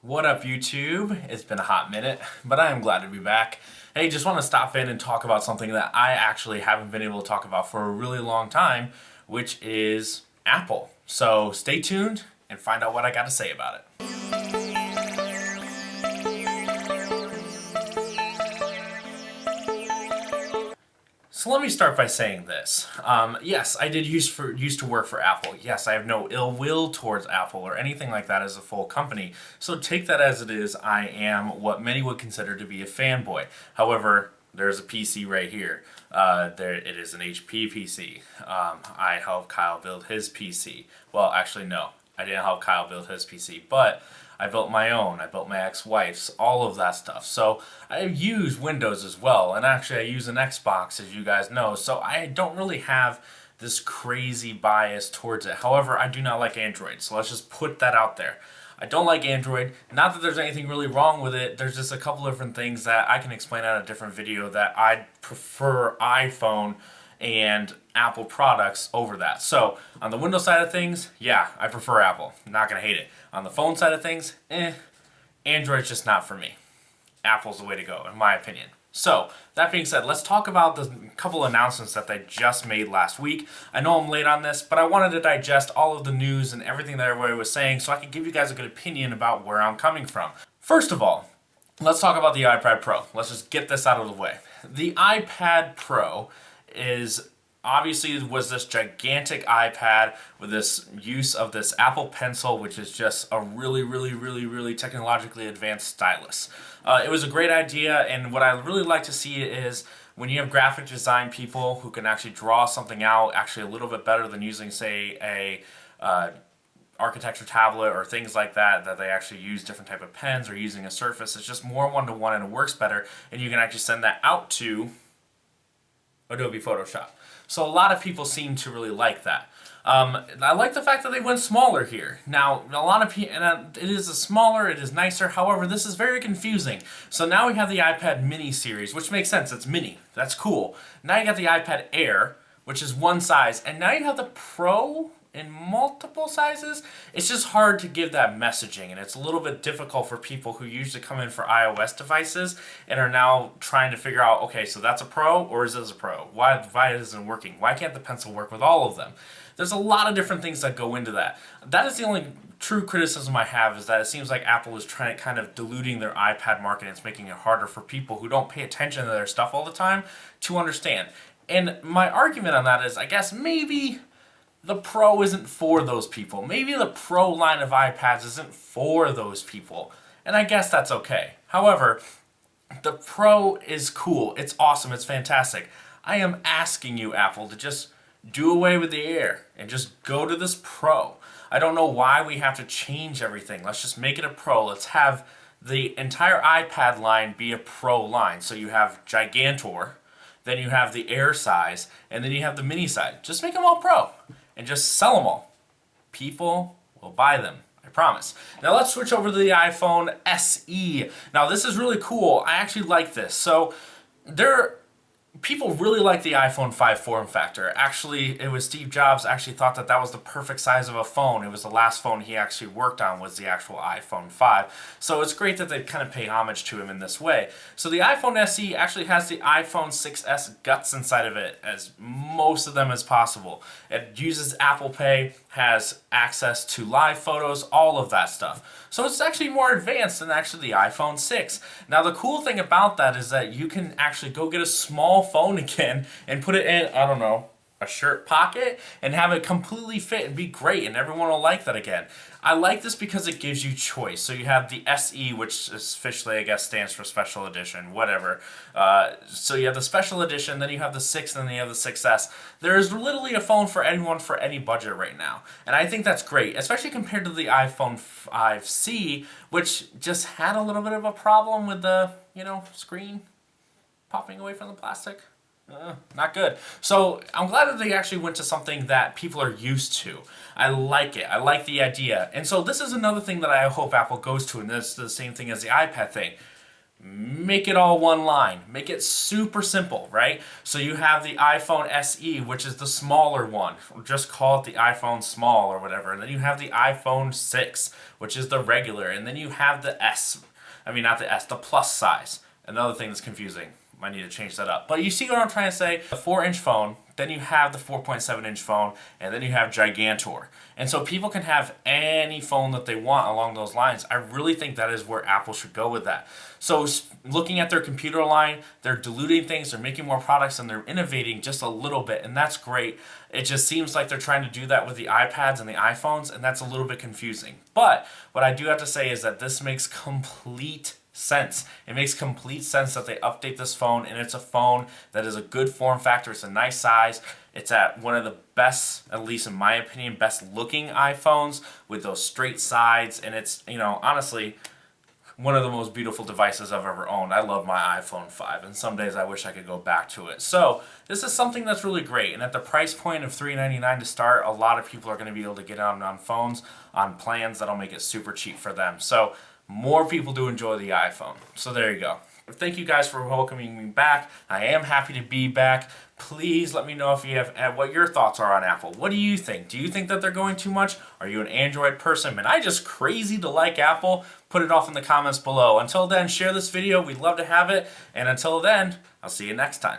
What up, YouTube? It's been a hot minute, but I am glad to be back. Hey, just want to stop in and talk about something that I actually haven't been able to talk about for a really long time, which is Apple. So stay tuned and find out what I got to say about it. So let me start by saying this. Yes, I did used to work for Apple. Yes, I have no ill will towards Apple or anything like that as a full company. So take that as it is. I am what many would consider to be a fanboy. However, there's a PC right here. It is an HP PC. I helped Kyle build his PC. Well, actually, no. I didn't help Kyle build his PC, but I built my own. I built my ex-wife's, all of that stuff. So I use Windows as well, and actually I use an Xbox, as you guys know. So I don't really have this crazy bias towards it. However, I do not like Android, so let's just put that out there. I don't like Android. Not that there's anything really wrong with it. There's just a couple different things that I can explain on a different video that I prefer iPhone and Apple products over that. So on the Windows side of things, yeah, I prefer Apple. I'm not gonna hate it. On the phone side of things, Android's just not for me. Apple's the way to go, in my opinion. So, that being said, let's talk about the couple announcements that they just made last week. I know I'm late on this, but I wanted to digest all of the news and everything that everybody was saying so I could give you guys a good opinion about where I'm coming from. First of all, let's talk about the iPad Pro. Let's just get this out of the way. The iPad Pro obviously was this gigantic iPad with this use of this Apple Pencil, which is just a really technologically advanced stylus. It was a great idea, and what I really like to see is when you have graphic design people who can actually draw something out actually a little bit better than using, say, a architecture tablet or things like that they actually use different type of pens or using a Surface. It's just more one-to-one and it works better, and you can actually send that out to Adobe Photoshop. So a lot of people seem to really like that. I like the fact that they went smaller here. Now, a lot of people, and it is smaller, it is nicer. However, this is very confusing. So now we have the iPad Mini series, which makes sense. It's mini. That's cool. Now you got the iPad Air, which is one size, and now you have the Pro in multiple sizes. It's just hard to give that messaging, and it's a little bit difficult for people who usually come in for iOS devices and are now trying to figure out, okay, so that's a Pro or is this a Pro? Why isn't it working? Why can't the Pencil work with all of them? There's a lot of different things that go into that. That is the only true criticism I have, is that it seems like Apple is trying to kind of diluting their iPad market, and it's making it harder for people who don't pay attention to their stuff all the time to understand. And my argument on that is, I guess maybe the Pro isn't for those people. Maybe the Pro line of iPads isn't for those people. And I guess that's okay. However, the Pro is cool. It's awesome. It's fantastic. I am asking you, Apple, to just do away with the Air and just go to this Pro. I don't know why we have to change everything. Let's just make it a Pro. Let's have the entire iPad line be a Pro line. So you have Gigantor, then you have the Air size, and then you have the mini size. Just make them all Pro and just sell them all. People will buy them, I promise. Now let's switch over to the iPhone SE. Now this is really cool. I actually like this. So people really like the iPhone 5 form factor. Actually, it was Steve Jobs actually thought that was the perfect size of a phone. It was the last phone he actually worked on, was the actual iPhone 5. So it's great that they kind of pay homage to him in this way. So the iPhone SE actually has the iPhone 6s guts inside of it, as most of them as possible. It uses Apple Pay, has access to live photos, all of that stuff. So it's actually more advanced than actually the iPhone 6. Now the cool thing about that is that you can actually go get a small phone again and put it in, I don't know, a shirt pocket and have it completely fit and be great, and everyone will like that again. I like this because it gives you choice. So you have the SE, which officially I guess stands for Special Edition, whatever. So you have the Special Edition, then you have the 6, and then you have the 6S. There is literally a phone for anyone for any budget right now. And I think that's great, especially compared to the iPhone 5C, which just had a little bit of a problem with the, screen popping away from the plastic. Not good. So I'm glad that they actually went to something that people are used to. I like it. I like the idea. And so this is another thing that I hope Apple goes to, and this is the same thing as the iPad thing. Make it all one line. Make it super simple, right? So you have the iPhone SE, which is the smaller one. Just call it the iPhone small or whatever. And then you have the iPhone 6, which is the regular. And then you have the S. I mean, not the S, the plus size. Another thing that's confusing. Might need to change that up. But you see what I'm trying to say? The 4-inch phone, then you have the 4.7-inch phone, and then you have Gigantor. And so people can have any phone that they want along those lines. I really think that is where Apple should go with that. So looking at their computer line, they're diluting things, they're making more products, and they're innovating just a little bit, and that's great. It just seems like they're trying to do that with the iPads and the iPhones, and that's a little bit confusing. But what I do have to say is that this makes complete sense. It makes complete sense that they update this phone, and it's a phone that is a good form factor. It's a nice size. It's at one of the best, at least in my opinion, best looking iPhones with those straight sides, and it's, honestly, one of the most beautiful devices I've ever owned. I love my iPhone 5, and some days I wish I could go back to it. So this is something that's really great, and at the price point of $399 to start, a lot of people are going to be able to get on phones on plans that'll make it super cheap for them. So more people do enjoy the iPhone. So there you go. Thank you guys for welcoming me back. I am happy to be back. Please let me know if you have what your thoughts are on Apple. What do you think? Do you think that they're going too much? Are you an Android person? Am I just crazy to like Apple? Put it off in the comments below. Until then, share this video. We'd love to have it. And until then, I'll see you next time.